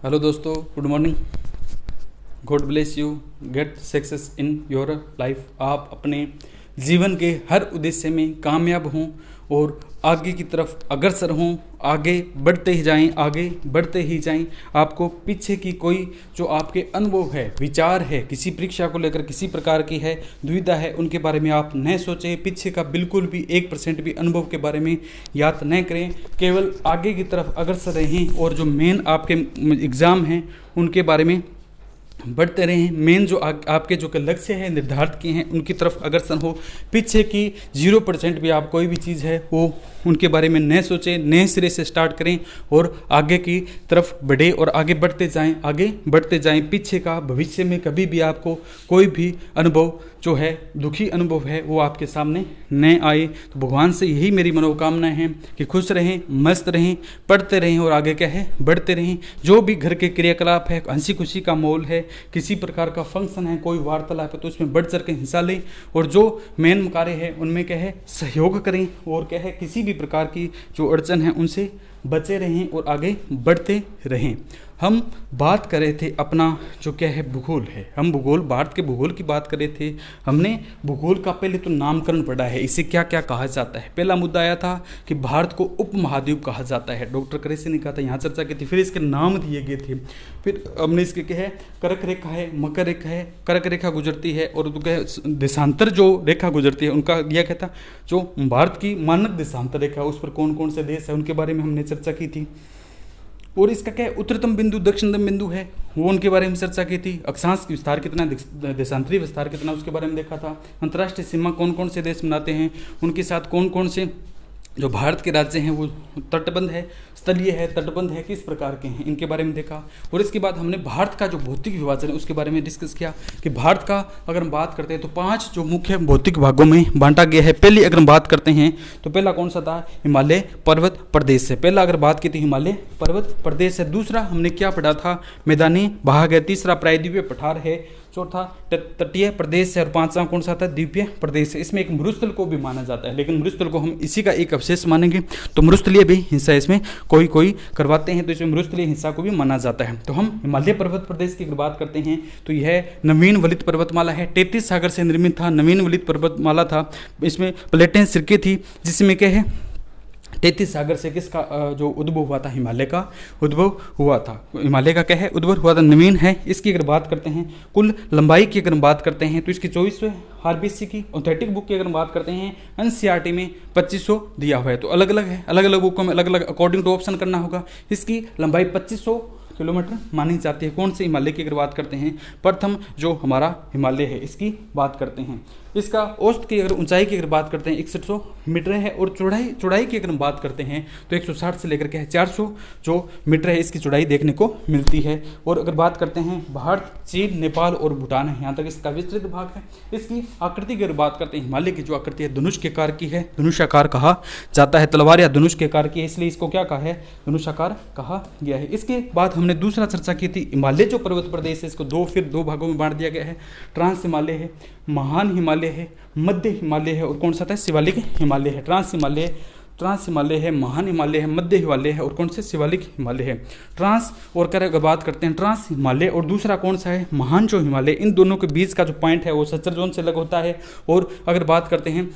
Hello दोस्तों, good morning. God bless you, get success in your life. आप अपने जीवन के हर उद्देश्य में कामयाब हों और आगे की तरफ अग्रसर हों, आगे बढ़ते ही जाएं, आगे बढ़ते ही जाएं। आपको पीछे की कोई जो आपके अनुभव है, विचार है, किसी परीक्षा को लेकर किसी प्रकार की है दुविधा है, उनके बारे में आप न सोचें। पीछे का बिल्कुल भी 1% भी अनुभव के बारे में याद न करें। केवल आगे की तरफ अग्रसर रहें और जो मेन आपके एग्ज़ाम हैं उनके बारे में बढ़ते रहें। मेन जो आपके जो लक्ष्य है निर्धारित किए हैं उनकी तरफ अग्रसर हो। पीछे की 0% भी आप कोई भी चीज़ है वो उनके बारे में न सोचें, नए सिरे से स्टार्ट करें और आगे की तरफ बढ़े और आगे बढ़ते जाएं, आगे बढ़ते जाएं। पीछे का भविष्य में कभी भी आपको कोई भी अनुभव जो है, दुखी अनुभव है, वो आपके सामने न आए। तो भगवान से यही मेरी मनोकामना है कि खुश रहें, मस्त रहें, पढ़ते रहें और आगे क्या है बढ़ते रहें। जो भी घर के क्रियाकलाप है, हंसी खुशी का माहौल है, किसी प्रकार का फंक्शन है, कोई वार्तालाप है, तो उसमें बढ़ चढ़ के हिस्सा लें और जो मेन कार्य है उनमें क्या है सहयोग करें और क्या है किसी भी प्रकार की जो अड़चन है उनसे बचे रहें और आगे बढ़ते रहें। हम बात कर रहे थे अपना जो क्या है भूगोल है, हम भूगोल, भारत के भूगोल की बात कर रहे थे। हमने भूगोल का पहले तो नामकरण पढ़ा है, इसे क्या क्या कहा जाता है। पहला मुद्दा आया था कि भारत को उपमहाद्वीप कहा जाता है, डॉक्टर क्रेसी ने कहा था, यहाँ चर्चा की थी। फिर इसके नाम दिए गए थे। फिर हमने इसके क्या है कर्क रेखा है, मकर रेखा है, कर्क रेखा गुजरती है और देशांतर जो रेखा गुजरती है उनका दिया गया था। जो भारत की मानक देशांतर रेखा उस पर कौन कौन से देश है उनके बारे में हमने चर्चा की थी। और इसका क्या है उत्तरतम बिंदु, दक्षिणतम बिंदु है, वो उनके बारे में चर्चा की थी। अक्षांश विस्तार कितना, देशांतरी विस्तार कितना, उसके बारे में देखा था। अंतर्राष्ट्रीय सीमा कौन कौन से देश बनाते हैं, उनके साथ कौन कौन से जो भारत के राज्य हैं वो तटबंध है, स्थलीय है, तटबंध है, किस प्रकार के हैं, इनके बारे में देखा। और इसके बाद हमने भारत का जो भौतिक विभाजन है उसके बारे में डिस्कस किया कि भारत का अगर हम बात करते हैं तो 5 जो मुख्य भौतिक भागों में बांटा गया है। पहले अगर हम बात करते हैं तो पहला कौन सा था, हिमालय पर्वत प्रदेश है। पहला अगर बात की थी हिमालय पर्वत प्रदेश है। दूसरा हमने क्या पढ़ा था, मैदानी भाग है। तीसरा प्रायद्वीपीय पठार है। चौथा तटीय प्रदेश है और पांचवा कौन सा था, द्वीपीय प्रदेश है। इसमें एक मरुस्थल को भी माना जाता है, लेकिन मरुस्थल को हम इसी का एक अवशेष मानेंगे। तो मरुस्थलीय भी हिंसा इसमें कोई कोई करवाते हैं, तो इसमें मरुस्थलीय हिंसा को भी माना जाता है। तो हम हिमालय पर्वत प्रदेश की अगर बात करते हैं तो यह नवीन वलित पर्वतमाला है, 33 सागर से निर्मित था, नवीन वलित पर्वतमाला था। इसमें प्लेटें सिरके थी, जिसमें क्या है 33 सागर से किसका जो उद्भव हुआ था, हिमालय का उद्भव हुआ था। हिमालय का क्या है उद्भव हुआ था, नवीन है। इसकी अगर बात करते हैं कुल लंबाई की अगर बात करते हैं तो इसकी 2400 आरबीसी की। ऑथेंटिक बुक की अगर बात करते हैं एनसीईआरटी में 2500 दिया हुआ है। तो अलग अलग है, अलग अलग बुकों में अलग अलग अकॉर्डिंग टू ऑप्शन करना होगा। इसकी लंबाई 2500 किलोमीटर मानी जाती है। कौन से हिमालय की अगर बात करते हैं, प्रथम जो हमारा हिमालय है इसकी बात करते हैं। इसका औसत की अगर ऊंचाई की अगर बात करते हैं 6100 मीटर है और चौड़ाई की अगर हम बात करते हैं तो 160 से लेकर के 400 जो मीटर है इसकी चौड़ाई देखने को मिलती है। और अगर बात करते हैं भारत, चीन, नेपाल और भूटान है, यहाँ तक इसका विस्तृत भाग है। इसकी आकृति की अगर बात करते हैं, हिमालय की जो आकृति है धनुष के आकार की है, धनुषाकार कहा जाता है। तलवार या धनुष के आकार की है, इसलिए इसको क्या कहा है, धनुषाकार कहा गया है। इसके बाद हमने दूसरा चर्चा की थी, हिमालय जो पर्वत प्रदेश है इसको दो भागों में बांट दिया गया है। ट्रांस हिमालय है, महान हिमालय है, मध्य हिमालय है और कौन सा था, शिवालिक हिमालय है। ट्रांस हिमालय है, महान हिमालय है, मध्य हिमालय है और कौन से, शिवालिक हिमालय है। ट्रांस और कर अगर बात करते हैं ट्रांस हिमालय और दूसरा कौन सा है, महान जो हिमालय, इन दोनों के बीच का जो पॉइंट है वो सचर जोन से अलग होता है। और अगर बात करते हैं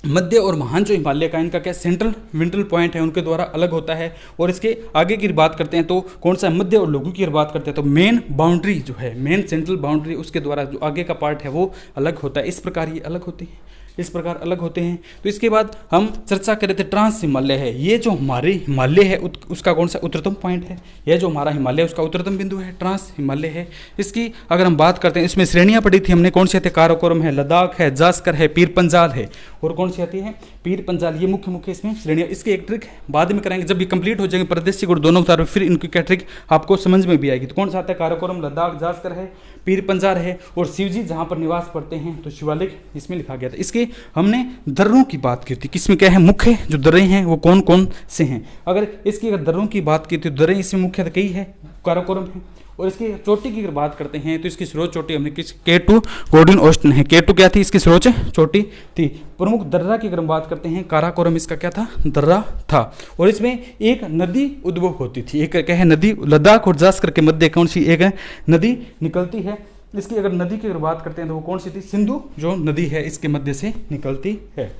मध्य और महान जो हिमालय का, इनका क्या सेंट्रल विंट्रल पॉइंट है उनके द्वारा अलग होता है। और इसके आगे की बात करते हैं तो कौन सा, मध्य और लघु की बात करते हैं तो मेन बाउंड्री जो है, मेन सेंट्रल बाउंड्री, उसके द्वारा जो आगे का पार्ट है वो अलग होता है। इस प्रकार ये अलग होते हैं, इस प्रकार अलग होते हैं। तो इसके बाद हम चर्चा कर रहे थे ट्रांस हिमालय है, ये जो हमारे हिमालय है उसका कौन सा उच्चतम पॉइंट है, यह जो हमारा हिमालय उसका उच्चतम बिंदु है, ट्रांस हिमालय है। इसकी अगर हम बात करते हैं, इसमें श्रेणियां पढ़ी थी हमने, कौन सी आती है, काराकोरम है, लद्दाख है, जास्कर है, पीर पंजाल है और कौन सी आती है, पीर पंजाल। ये मुख्य इसमें श्रेणियां। इसकी एक ट्रिक बाद में कराएंगे, जब ये कंप्लीट हो जाएंगे प्रादेशिक और दोनों उतार, फिर इनकी क्या ट्रिक आपको समझ में भी आएगी। तो कौन सा आता है, काराकोरम, लद्दाख, जास्कर है, पीर पंजाल है और शिवजी जहाँ पर निवास करते हैं तो शिवालिक इसमें लिखा गया था। इसके हमने दर्रों की बात की थी, किसमें क्या है, मुख्य जो दर्रे हैं वो कौन कौन से हैं। अगर इसकी अगर दर्रों की बात की तो दर्रे इसमें मुख्य कई है, काराकोरम है और इसकी चोटी की अगर बात करते हैं तो इसकी सर्वोच्च चोटी हमने किस K2 गॉर्डन ऑस्टन है। K2 क्या थी, इसकी सर्वोच्च चोटी थी। प्रमुख दर्रा की अगर हम बात करते हैं, काराकोरम इसका क्या था, दर्रा था। और इसमें एक नदी उद्भव होती थी, एक क्या है नदी, लद्दाख और जास्कर के मध्य कौन सी एक नदी निकलती है। इसकी अगर नदी की अगर बात करते हैं तो वो कौन सी थी, सिंधु जो नदी है इसके मध्य से निकलती है।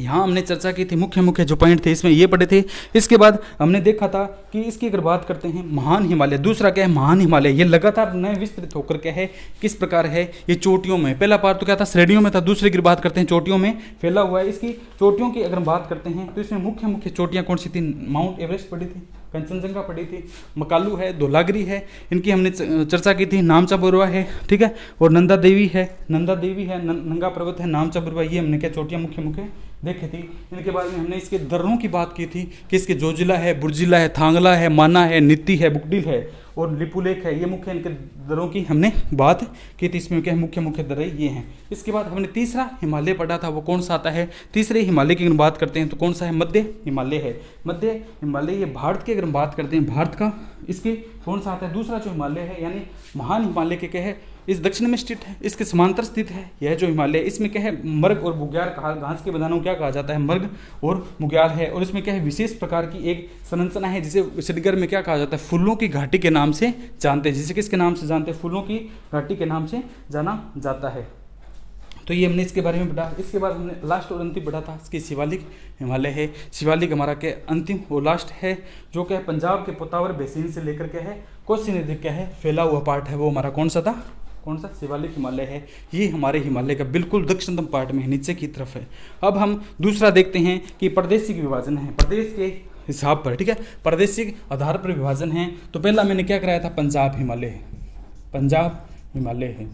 यहाँ हमने चर्चा की थी, मुख्य मुख्य जो पॉइंट थे इसमें ये पढ़े थे। इसके बाद हमने देखा था कि इसकी अगर बात करते हैं महान हिमालय, दूसरा क्या है महान हिमालय, ये लगातार नए विस्तृत होकर क्या है, किस प्रकार है, ये चोटियों में, पहला पार्ट तो क्या था श्रेणियों में था, दूसरे की बात करते हैं चोटियों में फैला हुआ है। इसकी चोटियों की अगर हम बात करते हैं तो इसमें मुख्य मुख्य चोटियाँ कौन सी थी, माउंट एवरेस्ट पड़ी थी, कंचनजंगा पड़ी थी, मकालू है, धौलागिरी है, इनकी हमने चर्चा की थी, नामचा बरुआ है, ठीक है, और नंदा देवी है, नंगा पर्वत है, नामचा बरुआ, ये हमने क्या चोटियाँ मुख्य मुख्य देखी थी। इनके बारे में हमने इसके दर्रों की बात की थी कि इसके जोजिला है, बुर्जिला है, थांगला है, माना है, नित्ती है, बुकडिल है और लिपुलेख है, ये मुख्य इनके दर्रों की हमने बात की थी। इसमें क्या मुख्य मुख्य दर्रे ये हैं। इसके बाद हमने तीसरा हिमालय पढ़ा था, वो कौन सा आता है, तीसरे हिमालय की अगर बात करते हैं तो कौन सा है, मध्य हिमालय है। मध्य हिमालय ये भारत की अगर हम बात करते हैं, भारत का इसके कौन सा आता है, दूसरा जो हिमालय है, यानी महान हिमालय के क्या है, इस दक्षिण में स्थित है, इसके समांतर स्थित है यह जो हिमालय, इसमें क्या है मर्ग और बुग्याल कहा, घास के मैदानों क्या कहा जाता है, मर्ग और बुग्याल है। और इसमें क्या है विशेष प्रकार की एक संरचना है जिसे श्रीनगर में क्या कहा जाता है, फूलों की घाटी के नाम से जानते हैं, जिसे किसके नाम से जानते हैं, फूलों की घाटी के नाम से जाना जाता है। तो ये हमने इसके बारे में पढ़ा। इसके बाद हमने लास्ट और अंतिम पढ़ा था इसकी शिवालिक हिमालय है। शिवालिक हमारा क्या अंतिम और लास्ट है, जो क्या है पंजाब के पोतावर बेसिन से लेकर के है कोसी नदी क्या है फैला हुआ पार्ट है, वो हमारा कौन सा था, कौन सा, शिवालिक हिमालय है। ये हमारे हिमालय का बिल्कुल दक्षिणतम पार्ट में है, नीचे की तरफ है। अब हम दूसरा देखते हैं कि प्रादेशिक विभाजन है, प्रदेश के हिसाब पर, ठीक है, प्रादेशिक आधार पर विभाजन है। तो पहला मैंने क्या कराया था, पंजाब हिमालय है, पंजाब हिमालय है।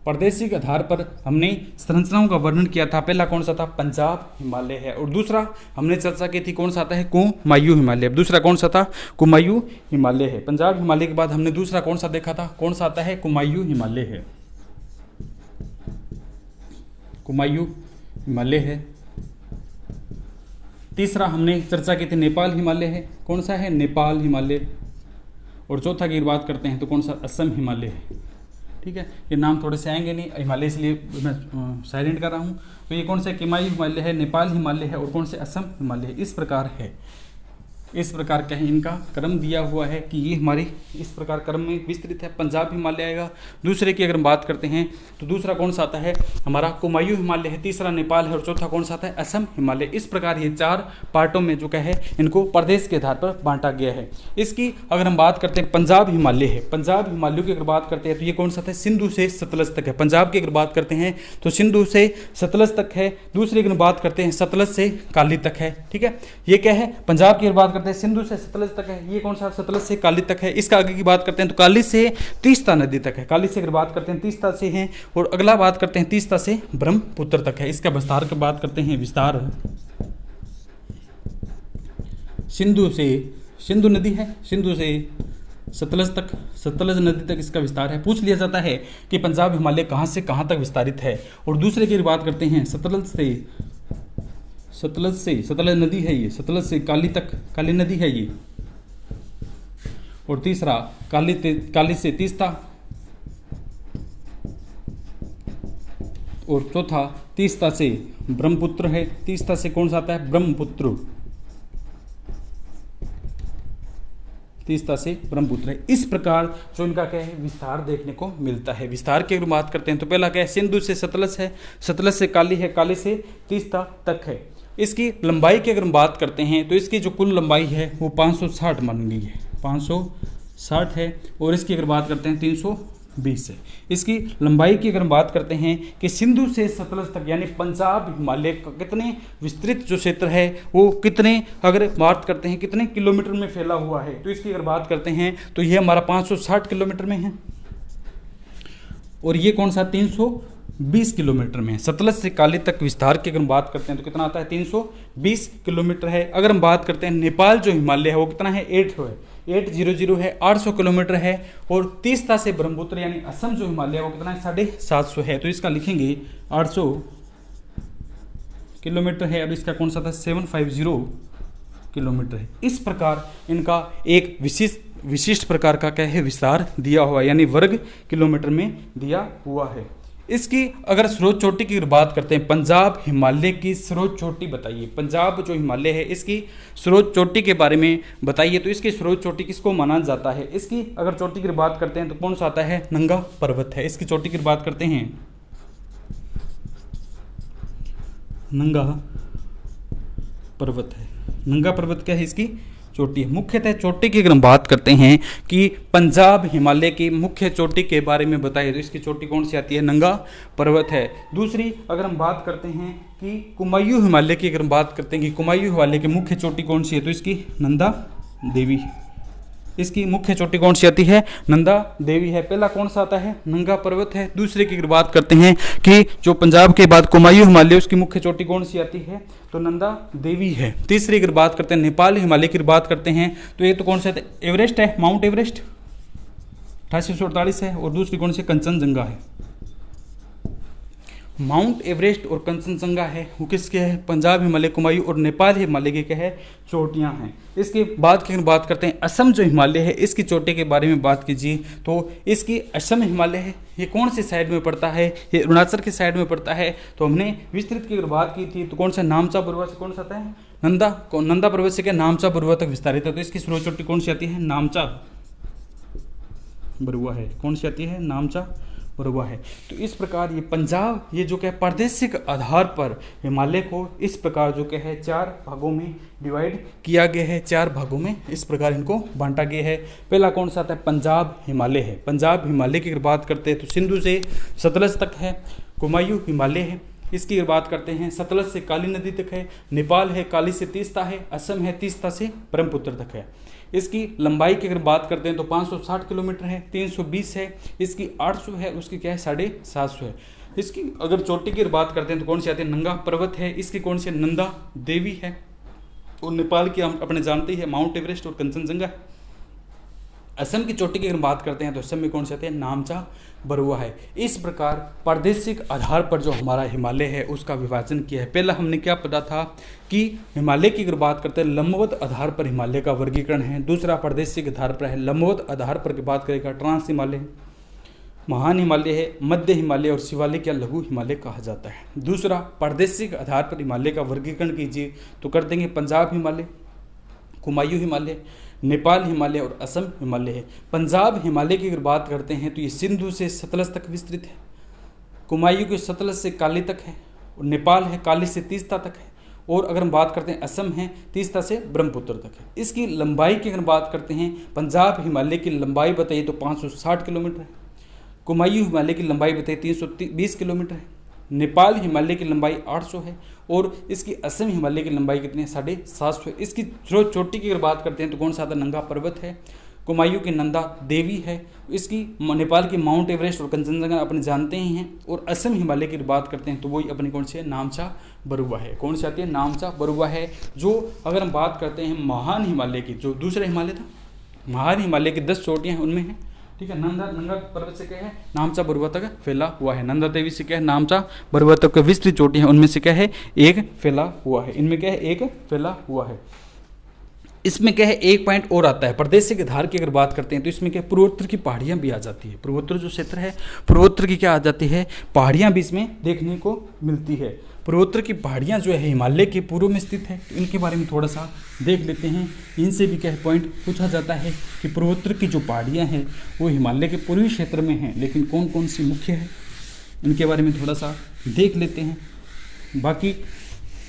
प्रादेशिक आधार पर हमने संरचनाओं का वर्णन किया था, पहला कौन सा था, पंजाब हिमालय है। और दूसरा हमने चर्चा की थी कौन सा आता है, कुमायूं हिमालय। दूसरा कौन सा था, कुमायूं हिमालय है। पंजाब हिमालय के बाद हमने दूसरा कौन सा देखा था, कौन सा आता है, कुमायूं हिमालय है, कुमायूं हिमालय है। तीसरा हमने चर्चा की थी नेपाल हिमालय है, कौन सा है, नेपाल हिमालय। और चौथा की बात करते हैं तो कौन सा, असम हिमालय है, ठीक है। ये नाम थोड़े से आएंगे नहीं हिमालय, इसलिए मैं साइलेंट कर रहा हूँ। तो ये कौन सा, कुमायूं हिमालय है, नेपाल हिमालय है और कौन से, असम हिमालय है। इस प्रकार है, इस प्रकार का है इनका क्रम दिया हुआ है कि ये हमारी इस प्रकार क्रम में विस्तृत है। पंजाब हिमालय आएगा। दूसरे की अगर हम बात करते हैं तो दूसरा कौन सा आता है, हमारा कुमायूं हिमालय है, तीसरा नेपाल है और चौथा कौन सा आता है, असम हिमालय। इस प्रकार ये चार पार्टों में जो क्या है इनको प्रदेश के आधार पर बांटा गया है। इसकी अगर हम बात करते हैं, पंजाब हिमालय है, पंजाब हिमालय की अगर बात करते हैं तो ये कौन सा था, सिंधु से सतलज तक है। पंजाब की अगर बात करते हैं तो सिंधु से सतलज तक है। दूसरी अगर बात करते हैं सतलज से काली तक है, ठीक है। ये क्या है, पंजाब की अगर बात सिंधु से सतलज तक है, ये कौन सा, सतलज से काली तक है। इसका आगे की बात करते हैं तो काली से तीस्ता नदी तक है, काली से अगर बात करते हैं तीस्ता से है। और अगला बात करते हैं तीस्ता से ब्रह्मपुत्र तक है। इसका विस्तार की बात करते हैं, विस्तार सिंधु से, सिंधु नदी है, सिंधु से सतलज तक, सतलज नदी तक इसका विस्तार है। पूछ लिया जाता है कि पंजाब हिमालय कहाँ से कहाँ तक विस्तारित है। और दूसरे की बात करते हैं सतलज से, सतलज से, सतलज नदी है ये, सतलज से काली तक, काली नदी है ये। और तीसरा काली से तीस्ता। और चौथा तीस्ता से ब्रह्मपुत्र है, तीस्ता से कौन सा आता है, ब्रह्मपुत्र, तीस्ता से ब्रह्मपुत्र है। इस प्रकार जो इनका क्या है विस्तार देखने को मिलता है। विस्तार की अगर बात करते हैं तो पहला क्या है, सिंधु से सतलज है, सतलज से काली है, काली से तीस्ता तक है। इसकी लंबाई की अगर हम बात करते हैं तो इसकी जो कुल लंबाई है वो 560 मान ली है, 560 है। और इसकी अगर बात करते हैं 320 है। इसकी लंबाई की अगर हम बात करते हैं कि सिंधु से सतलज तक यानी पंजाब हिमालय का कितने विस्तृत जो क्षेत्र है वो कितने, अगर बात करते हैं कितने किलोमीटर में फैला हुआ है, तो इसकी अगर बात करते हैं तो ये हमारा 560 किलोमीटर में है। और ये कौन सा, 320 किलोमीटर में। सतलज से काली तक विस्तार की अगर हम बात करते हैं तो कितना आता है, 320 किलोमीटर है। अगर हम बात करते हैं नेपाल जो हिमालय है वो कितना है, 800 है, 800 किलोमीटर है। और तीस्ता से ब्रह्मपुत्र यानी असम जो हिमालय है वो कितना है, 750 है। तो इसका लिखेंगे 800 किलोमीटर है। अब इसका कौन सा था, 750 किलोमीटर है। इस प्रकार इनका एक विशिष्ट प्रकार का क्या है, विस्तार दिया हुआ है, यानी वर्ग किलोमीटर में दिया हुआ है। इसकी अगर स्रोत चोटी की बात करते हैं, पंजाब हिमालय की स्रोत चोटी बताइए। पंजाब जो हिमालय है इसकी स्रोत चोटी के बारे में बताइए। तो इसकी स्रोत चोटी किसको माना जाता है? इसकी अगर चोटी की बात करते हैं तो कौन सा आता है? नंगा पर्वत है। इसकी चोटी की बात करते हैं, नंगा पर्वत है। नंगा पर्वत क्या है? इसकी चोटी है। मुख्यतः चोटी की अगर हम बात करते हैं कि पंजाब हिमालय की मुख्य चोटी के बारे में बताइए तो इसकी चोटी कौन सी आती है? नंगा पर्वत है। दूसरी अगर हम बात करते हैं कि कुमायूं हिमालय की, अगर हम बात करते हैं कि कुमायूं हिमालय की मुख्य चोटी कौन सी है तो इसकी नंदा देवी। इसकी मुख्य चोटी कौन सी आती है? नंदा देवी है। पहला कौन सा आता है? नंगा पर्वत है। दूसरे की अगर बात करते हैं कि जो पंजाब के बाद कुमायूं हिमालय उसकी मुख्य चोटी कौन सी आती है तो नंदा देवी है। तीसरी अगर बात करते हैं नेपाल हिमालय की बात करते हैं तो ये तो कौन सा है? एवरेस्ट है, माउंट एवरेस्ट 8848 है। और दूसरी कौन सी? कंचनजंगा है। माउंट एवरेस्ट और कंचनजंगा है वो किसके है? पंजाब हिमालय, कुमायूं और नेपाल हिमालय के क्या है? चोटियां हैं। इसके बाद की बात करते हैं असम जो हिमालय है इसकी चोटी के बारे में बात कीजिए तो इसकी असम हिमालय है। ये कौन से साइड में पड़ता है? ये अरुणाचल के साइड में पड़ता है। तो हमने विस्तृत की अगर बात की थी तो कौन सा? नामचा बरुआ से कौन सा आता है? नंदा पर्वत से क्या नामचा बरुआ तक विस्तारित है। तो इसकी स्रोत चोटी कौन सी आती है? नामचा बरुआ है। कौन सी आती है? नामचा बरुआ है। तो इस प्रकार ये पंजाब, ये जो क्या प्रादेशिक आधार पर हिमालय को इस प्रकार जो क्या है 4 भागों में डिवाइड किया गया है। 4 भागों में इस प्रकार इनको बांटा गया है। पहला कौन सा आता है? पंजाब हिमालय है। पंजाब हिमालय की अगर बात करते हैं तो सिंधु से सतलज तक है। कुमायूं हिमालय है, इसकी अगर बात करते हैं सतलज से काली नदी तक है। नेपाल है, काली से तीस्ता है। असम है, तीस्ता से ब्रह्मपुत्र तक है। इसकी लंबाई की अगर बात करते हैं तो 560 किलोमीटर है। 320 है, इसकी 800 है, उसकी क्या है? 750 है। इसकी अगर चोटी की बात करते हैं तो कौन सी आती है? नंगा पर्वत है। इसकी कौन सी? नंदा देवी है। और नेपाल की हम अपने जानते ही है माउंट एवरेस्ट और कंचनजंगा है। असम की चोटी की अगर बात करते हैं तो असम में कौन से आते हैं? नामचा बरुआ है। इस प्रकार प्रादेशिक आधार पर जो हमारा हिमालय है उसका विभाजन किया है। पहला हमने क्या पढ़ा था कि हिमालय की अगर बात करते हैं लंबवत आधार पर हिमालय का वर्गीकरण है। दूसरा प्रादेशिक आधार पर है। लंबवत आधार पर की बात करेगा ट्रांस हिमालय, महान हिमालय है, मध्य हिमालय और शिवालिक या लघु हिमालय कहा जाता है। दूसरा प्रादेशिक आधार पर हिमालय का वर्गीकरण कीजिए तो कर देंगे पंजाब हिमालय, कुमायूं हिमालय, नेपाल हिमालय और असम हिमालय है। पंजाब हिमालय की अगर बात करते हैं तो ये सिंधु से सतलज तक विस्तृत है। कुमायूं के सतलज से काली तक है। और नेपाल है, काली से तीस्ता तक है। और अगर हम बात करते हैं असम है, तीस्ता से ब्रह्मपुत्र तक है। इसकी लंबाई की अगर बात करते हैं, पंजाब हिमालय की लंबाई बताइए तो 560 किलोमीटर है। कुमायूं हिमालय की लंबाई बताइए 320 किलोमीटर है। नेपाल हिमालय की लंबाई 800 है। और इसकी असम हिमालय की लंबाई कितनी है? 750 है। इसकी स्रोत चोटी की अगर बात करते हैं तो कौन सा आता? नंगा पर्वत है। कुमायूं की नंदा देवी है। इसकी नेपाल की माउंट एवरेस्ट और कंचनजंगा अपने जानते ही हैं। और असम हिमालय की बात करते हैं तो वही अपनी कौन सी है? नामचा बरुआ है। कौन सी आती है? नामचा बरुआ है। जो अगर हम बात करते हैं महान हिमालय की, जो दूसरा हिमालय था, महान हिमालय की 10 चोटियाँ हैं उनमें है, ठीक है। नंगा पर्वत से क्या है? नामचा बरुआ तक फैला हुआ है। नंदा देवी से क्या है? नामचा बरुआ तक विस्तृत चोटी है, उनमें से क्या है? एक फैला हुआ है। इनमें क्या है? एक फैला हुआ है। इसमें क्या है? एक पॉइंट और आता है। प्रादेशिक आधार की अगर बात करते हैं तो इसमें क्या? पूर्वोत्तर की पहाड़ियां भी आ जाती है। पूर्वोत्तर जो क्षेत्र है, पूर्वोत्तर की क्या आ जाती है? पहाड़ियां भी इसमें देखने को मिलती है। पूर्वोत्तर की पहाड़ियां जो है हिमालय के पूर्व में स्थित है। तो इनके बारे में थोड़ा सा देख लेते हैं। इनसे भी क्या है? पॉइंट पूछा जाता है कि पूर्वोत्तर की जो पहाड़ियां हैं वो हिमालय के पूर्वी क्षेत्र में हैं, लेकिन कौन कौन सी मुख्य है इनके बारे में थोड़ा सा देख लेते हैं। बाकी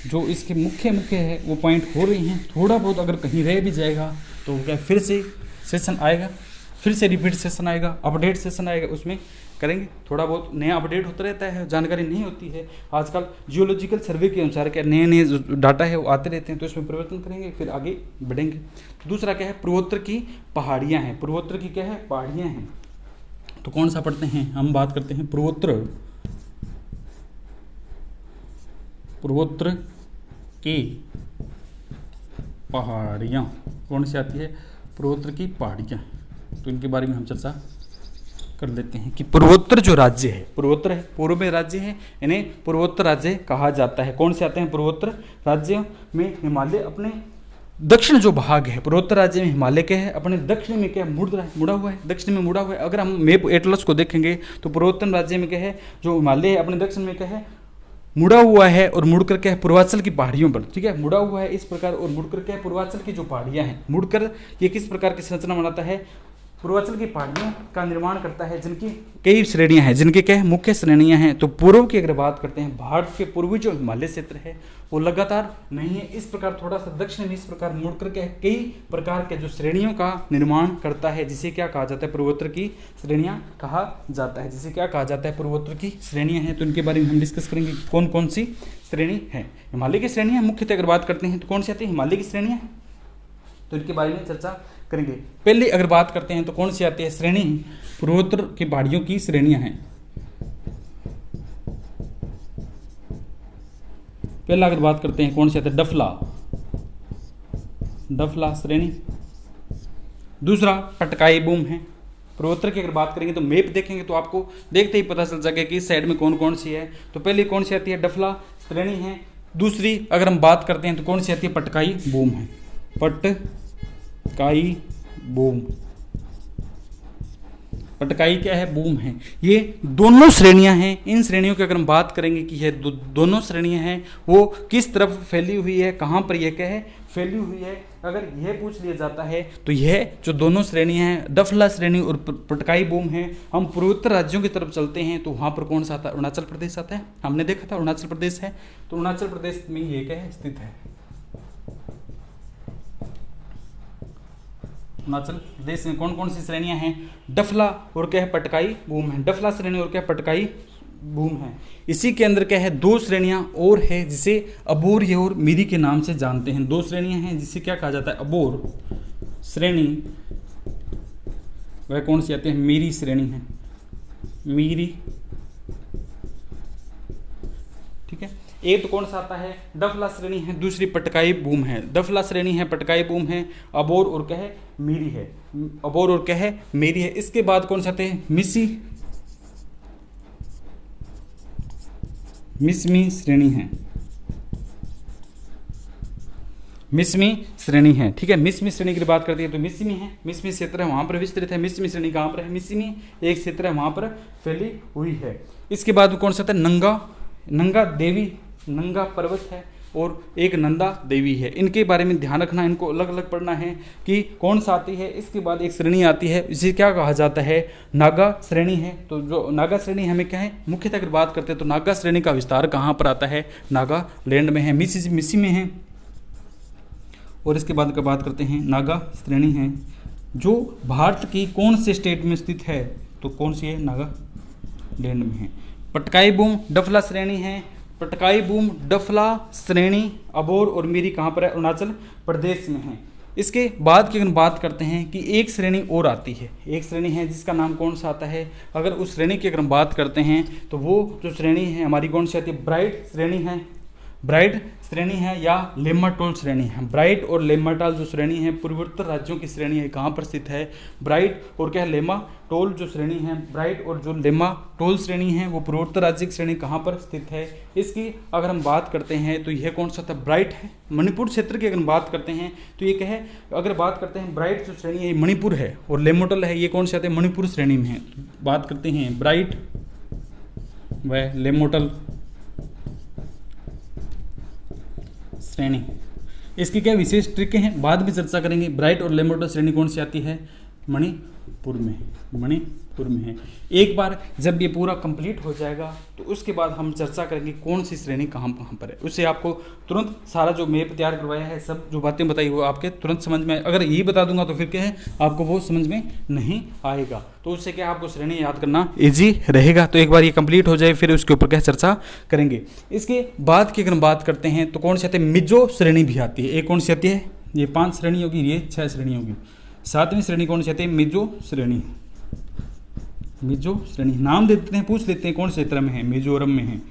जो इसके मुख्य है वो पॉइंट हो रही हैं। थोड़ा बहुत अगर कहीं रह भी जाएगा तो क्या फिर से सेशन आएगा, फिर से रिपीट सेशन आएगा, अपडेट सेशन आएगा, उसमें करेंगे। थोड़ा बहुत नया अपडेट होता रहता है, जानकारी नहीं होती है। आजकल जियोलॉजिकल सर्वे के अनुसार क्या नए जो डाटा है वो आते रहते हैं, तो इसमें परिवर्तन करेंगे, फिर आगे बढ़ेंगे। दूसरा क्या है? पूर्वोत्तर की पहाड़ियाँ हैं। पूर्वोत्तर की क्या है? पहाड़ियाँ हैं। तो कौन सा पढ़ते हैं? हम बात करते हैं पूर्वोत्तर की पहाड़ियाँ कौन सी आती है? पूर्वोत्तर की पहाड़ियाँ। तो इनके बारे में हम चर्चा कर लेते हैं कि पूर्वोत्तर जो राज्य है, पूर्वोत्तर है, पूर्व में राज्य है, इन्हें पूर्वोत्तर राज्य कहा जाता है। कौन से आते हैं पूर्वोत्तर राज्य में? हिमालय अपने दक्षिण जो भाग है पूर्वोत्तर राज्य में हिमालय के है, अपने दक्षिण में क्या मुड़ रहा है, मुड़ा हुआ है, दक्षिण में मुड़ा हुआ है। अगर हम मैप एटलस को देखेंगे तो पूर्वोत्तर राज्य में क्या है, जो हिमालय है अपने दक्षिण में क्या है, मुड़ा हुआ है और मुड़ कर क्या है पूर्वांचल की पहाड़ियों पर, ठीक है, मुड़ा हुआ है इस प्रकार और मुड़ कर क्या है पूर्वांचल की जो पहाड़ियां हैं, मुड़कर ये किस प्रकार की संरचना बनाता है, पूर्वांचल की पहाड़ियों का निर्माण करता है, जिनकी कई श्रेणियां हैं, जिनके क्या है मुख्य श्रेणियां हैं। तो पूर्व की अगर बात करते हैं, भारत के पूर्वी जो हिमालय क्षेत्र है वो लगातार नहीं है, इस प्रकार थोड़ा सा दक्षिण में इस प्रकार मुड़कर क्या है कई प्रकार के जो श्रेणियों का निर्माण करता है, जिसे क्या कहा जाता है, पूर्वोत्तर की श्रेणियां कहा जाता है, जिसे क्या कहा जाता है, पूर्वोत्तर की श्रेणियां हैं। तो इनके बारे में हम डिस्कस करेंगे कौन कौन सी श्रेणी है। हिमालय की श्रेणियां मुख्यतः अगर बात करते हैं तो कौन सी आती है, हिमालय की श्रेणियां, तो इनके बारे में चर्चा करेंगे। पहले अगर बात करते हैं तो कौन सी आती है श्रेणी, पूर्वोत्तर की पहाड़ियों की श्रेणियां हैं। पहला अगर बात करते हैं कौन सी आती है, डफला, डफला श्रेणी। दूसरा पटकाई बूम है। पूर्वोत्तर की अगर बात करेंगे तो मैप देखेंगे तो आपको देखते ही पता चल जाएगा कि इस साइड में कौन कौन सी है। तो पहले कौन सी आती है, डफला श्रेणी है। दूसरी अगर हम बात करते हैं तो कौन सी आती है, पटकाई बूम है, पटकाई बूम। पटकाई क्या है, बूम है। ये दोनों श्रेणियां हैं। इन श्रेणियों की अगर हम बात करेंगे कि ये दोनों श्रेणियां हैं वो किस तरफ फैली हुई है, कहाँ पर यह क्या है फैली हुई है, अगर यह पूछ लिया जाता है तो यह जो दोनों श्रेणियां हैं, डफला श्रेणी और पटकाई बूम है। हम पूर्वोत्तर राज्यों की तरफ चलते हैं तो वहाँ पर कौन सा आता है, अरुणाचल प्रदेश आता है। हमने देखा था अरुणाचल प्रदेश है, तो अरुणाचल प्रदेश में ये क्या है स्थित है, अरुणाचल प्रदेश में कौन कौन सी श्रेणियां हैं, डफला और क्या है, पटकाई बूम है। डफला श्रेणी और क्या है, पटकाई बूम है। इसी के अंदर क्या है, दो श्रेणियां और है जिसे अबोर और मीरी के नाम से जानते हैं। दो श्रेणियां हैं जिसे क्या कहा जाता है, अबोर श्रेणी, वह कौन सी आती है, मीरी श्रेणी है, मीरी, ठीक है। एक तो कौन सा आता है, डफला श्रेणी है, दूसरी पटकाई बूम है। डफला श्रेणी है, पटकाई बूम है, अबोर और क्या है, मीरी है, अबोर और क्या है, मीरी है। इसके बाद कौन से आते हैं, मिसी, मिसमी श्रेणी है, मिसमी श्रेणी है, ठीक है। मिसमी श्रेणी की बात करती है तो मिसमी है, मिसमी क्षेत्र है वहां पर विस्तृत है। मिसमी श्रेणी कहां पर है, मिसमी एक क्षेत्र है वहां पर फैली हुई है। इसके बाद कौन सा आता है, नंगा, नंगा देवी, नंगा पर्वत है और एक नंदा देवी है। इनके बारे में ध्यान रखना, इनको अलग अलग पढ़ना है कि कौन सा आती है। इसके बाद एक श्रेणी आती है, इसे क्या कहा जाता है, नागा श्रेणी है। तो जो नागा श्रेणी हमें क्या है, मुख्यतः अगर बात करते हैं तो नागा श्रेणी का विस्तार कहाँ पर आता है, नागालैंड में है, मिसी में है। और इसके बाद का बात करते हैं, नागा श्रेणी है जो भारत की कौन से स्टेट में स्थित है, तो कौन सी है, नागालैंड में है। पटकाई बूम डफला श्रेणी है, पटकाई बूम डफला श्रेणी अबोर और मीरी कहाँ पर है, अरुणाचल प्रदेश में है। इसके बाद की अगर बात करते हैं कि एक श्रेणी और आती है, एक श्रेणी है जिसका नाम कौन सा आता है, अगर उस श्रेणी की अगर हम बात करते हैं तो वो जो श्रेणी है हमारी कौन सी आती है, ब्राइट श्रेणी है, ब्राइट श्रेणी है या लेम्माटोल श्रेणी है। ब्राइट और लेम्माटोल जो श्रेणी है पूर्वोत्तर राज्यों की श्रेणी है, कहाँ पर स्थित है, ब्राइट और क्या है, लेम्माटोल जो श्रेणी है, ब्राइट और जो लेम्माटोल श्रेणी है वो पूर्वोत्तर राज्य की श्रेणी कहाँ पर स्थित है। इसकी अगर हम बात करते हैं तो यह कौन सा था, ब्राइट है। मणिपुर क्षेत्र की अगर हम बात करते हैं तो ये क्या है, अगर बात करते हैं ब्राइट जो श्रेणी है मणिपुर है और लेम्माटोल है ये कौन से आते हैं, मणिपुर श्रेणी में है। बात करते हैं ब्राइट व लेम्माटोल श्रेणी, इसकी क्या विशेष ट्रिक हैं बाद में चर्चा करेंगे। ब्राइट और लेम्माटोल श्रेणी कौन सी आती है, मणिपुर में, मणिपुर में है। एक बार जब ये पूरा कंप्लीट हो जाएगा तो उसके बाद हम चर्चा करेंगे कौन सी श्रेणी कहाँ पर है। उससे आपको तुरंत सारा जो मैप तैयार करवाया है, सब जो बातें बताई वो आपके तुरंत समझ में। अगर ये बता दूंगा तो फिर क्या है, आपको वो समझ में नहीं आएगा। तो उससे क्या आपको श्रेणी याद करना ईजी रहेगा। तो एक बार ये कंप्लीट हो जाए फिर उसके ऊपर क्या चर्चा करेंगे। इसके बाद की अगर हम बात करते हैं तो कौन सी आती है, मिजो श्रेणी भी आती है। एक कौन सी आती है, ये 5 श्रेणी होगी, ये 6 श्रेणी होगी। 7वीं श्रेणी कौन सी आती है, मिजो श्रेणी, मिजो श्रेणी। नाम दे देते हैं, पूछ लेते हैं कौन से क्षेत्र में है, मिजोरम में है।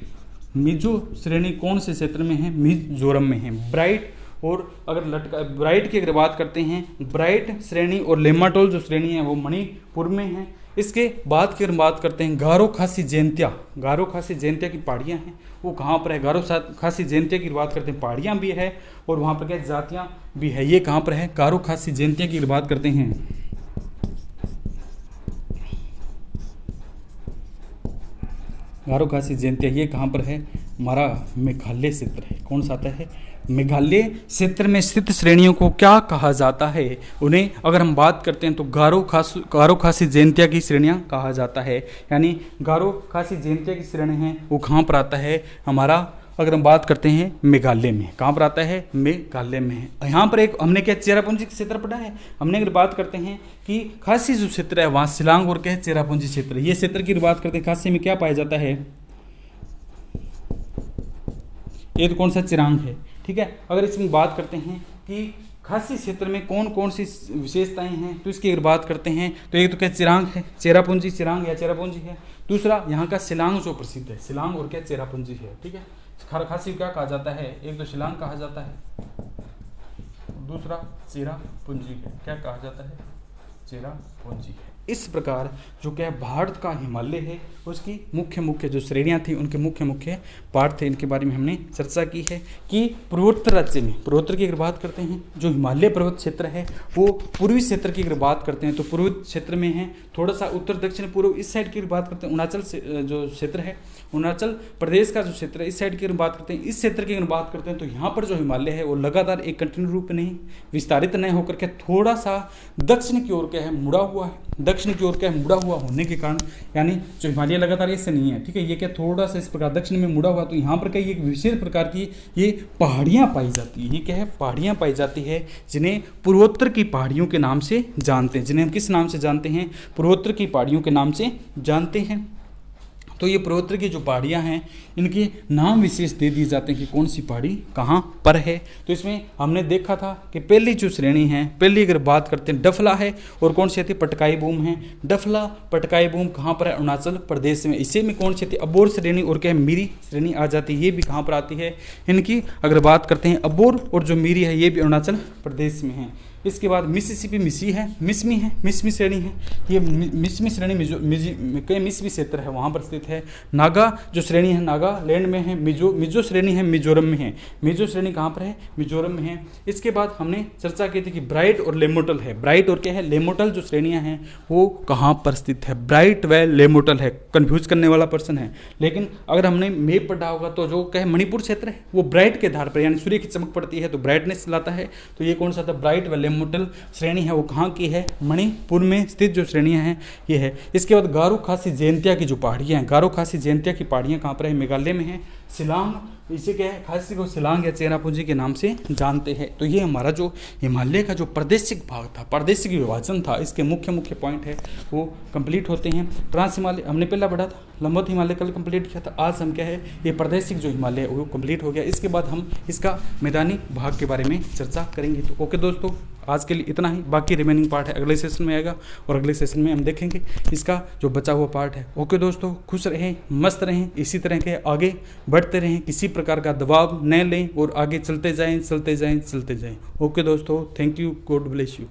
मिजो श्रेणी कौन से क्षेत्र में है, मिजोरम में है। ब्राइट और अगर ब्राइट की अगर बात करते हैं, ब्राइट श्रेणी और लेम्माटोल जो श्रेणी है वो मणिपुर में है। इसके बाद की हम बात करते हैं गारो खासी जयंतिया। गारो खासी जयंतिया की पहाड़ियाँ हैं वो कहाँ पर है? गारो खासी जयंतिया की बात करते हैं, पहाड़ियाँ भी है और वहाँ पर क्या जातियाँ भी है। ये कहाँ पर है? गारो खासी जयंतिया की बात करते हैं। गारो खासी जयंतिया ये कहाँ पर है? हमारा मेघालय क्षेत्र है। कौन सा आता है? मेघालय क्षेत्र में स्थित श्रेणियों को क्या कहा जाता है? उन्हें अगर हम बात करते हैं तो गारो खासी जयंतिया की श्रेणियां कहा जाता है। यानी गारो खासी जयंतिया की श्रेणी है वो कहाँ पर आता है? हमारा अगर हम बात करते हैं मेघालय में। कहाँ पर आता है? मेघालय में है। यहाँ पर एक हमने क्या चेरापूंजी क्षेत्र पढ़ा है। हमने अगर बात करते हैं कि खासी जो क्षेत्र है वहाँ शिलांग और क्या चेरापूंजी क्षेत्र, ये क्षेत्र की बात करते हैं। खासी में क्या पाया जाता है? ये तो कौन सा? चिरांग है। ठीक है, अगर इसमें बात करते हैं कि खासी क्षेत्र में कौन कौन सी विशेषताएं हैं तो इसकी अगर बात करते हैं तो एक तो क्या चिरांग है, चेरापूंजी, चिरांग या चेरापूंजी है। दूसरा यहाँ का शिलांग जो प्रसिद्ध है, शिलांग और क्या चेरापूंजी है। ठीक है, खासी क्या कहा जाता है? एक तो शिलांग कहा जाता है, दूसरा चेरापूंजी है। क्या कहा जाता है? चेरापूंजी है। इस प्रकार जो क्या भारत का हिमालय है उसकी मुख्य जो श्रेणियां थी उनके मुख्य पार्ट थे, इनके बारे में हमने चर्चा की है कि पूर्वोत्तर राज्य में, पूर्वोत्तर की अगर बात करते हैं जो हिमालय पर्वत क्षेत्र है वो पूर्वी क्षेत्र की अगर बात करते हैं तो पूर्वी क्षेत्र में है। थोड़ा सा उत्तर दक्षिण पूर्व इस साइड की अगर बात करते हैं अरुणाचल जो क्षेत्र है, अरुणाचल प्रदेश का जो क्षेत्र है इस साइड की अगर बात करते हैं, इस क्षेत्र की अगर बात करते हैं तो यहाँ पर जो हिमालय है वो लगातार एक कंटिन्यू रूप में नहीं विस्तारित नहीं होकर के थोड़ा सा दक्षिण की ओर क्या है? मुड़ा हुआ है। दक्षिण की ओर क्या मुड़ा हुआ होने के कारण यानी जो हिमालय लगातार ऐसे नहीं है। ठीक है, ये क्या थोड़ा सा इस प्रकार दक्षिण में मुड़ा हुआ, तो यहाँ पर क्या एक विशेष प्रकार की ये पहाड़ियाँ पाई जाती है। ये क्या है? पहाड़ियाँ पाई जाती है जिन्हें पूर्वोत्तर की पहाड़ियों के नाम से जानते हैं। जिन्हें हम किस नाम से जानते हैं? पूर्वोत्तर की पहाड़ियों के नाम से जानते हैं। तो ये पूर्वोत्तर की जो पहाड़ियाँ हैं इनके नाम विशेष दे दिए जाते हैं कि कौन सी पहाड़ी कहाँ पर है। तो इसमें हमने देखा था कि पहली जो श्रेणी है, पहली अगर बात करते हैं डफला है और कौन सी थी? पटकाई बूम है। डफला पटकाई बूम कहाँ पर है? अरुणाचल प्रदेश में। इसी में कौन सी थी? अबोर श्रेणी और क्या मिरी श्रेणी आ जाती है। ये भी कहाँ पर आती है? इनकी अगर बात करते हैं अबोर और जो मिरी है ये भी अरुणाचल प्रदेश में है। इसके बाद मिसिसिपी मिसी है, मिसमी है, मिसमी श्रेणी है। ये मिसमी श्रेणी मिसमी क्षेत्र है वहाँ पर स्थित है। नागा जो श्रेणी है नागालैंड में है। मिजो श्रेणी है मिजोरम में है। मिजो श्रेणी कहाँ पर है? मिजोरम में है। इसके बाद हमने चर्चा की थी कि ब्राइट और लेमोटल है। ब्राइट और क्या है? लेमोटल जो श्रेणियाँ हैं वो कहाँ पर स्थित है? ब्राइट व लेमोटल है। कन्फ्यूज करने वाला पर्सन है, लेकिन अगर हमने मैप पढ़ा होगा तो जो क्या है मणिपुर क्षेत्र है वो ब्राइट के आधार पर यानी सूर्य की चमक पड़ती है तो ब्राइटनेस लाता है। तो ये कौन सा था? ब्राइट व लेमोटल श्रेणी है वो कहाँ की है? मणिपुर में स्थित जो श्रेणियां हैं ये है। इसके बाद गारो खासी जयंतिया की जो पहाड़ियां हैं, गारो खासी जयंतिया की पहाड़ियां कहाँ पर है? मेघालय में है। शिलांग, इसे क्या है? खासी को शिलांग या चेरापूंजी के नाम से जानते हैं। तो ये हमारा जो हिमालय का जो प्रादेशिक भाग था, प्रादेशिक विभाजन था, इसके मुख्य पॉइंट है वो कंप्लीट होते हैं। ट्रांस हिमालय हमने पहला पढ़ा था, लंबवत हिमालय कल कंप्लीट किया था। आज हम क्या है? ये प्रादेशिक जो हिमालय है वो कंप्लीट हो गया। इसके बाद हम इसका मैदानी भाग के बारे में चर्चा करेंगे। तो ओके दोस्तों, आज के लिए इतना ही। बाकी रिमेनिंग पार्ट है अगले सेशन में आएगा और अगले सेशन में हम देखेंगे इसका जो बचा हुआ पार्ट है। ओके दोस्तों, खुश रहें, मस्त रहें, इसी तरह के आगे बढ़ते रहें, किसी प्रकार का दबाव न लें और आगे चलते जाएं। ओके दोस्तों, thank you, God bless you.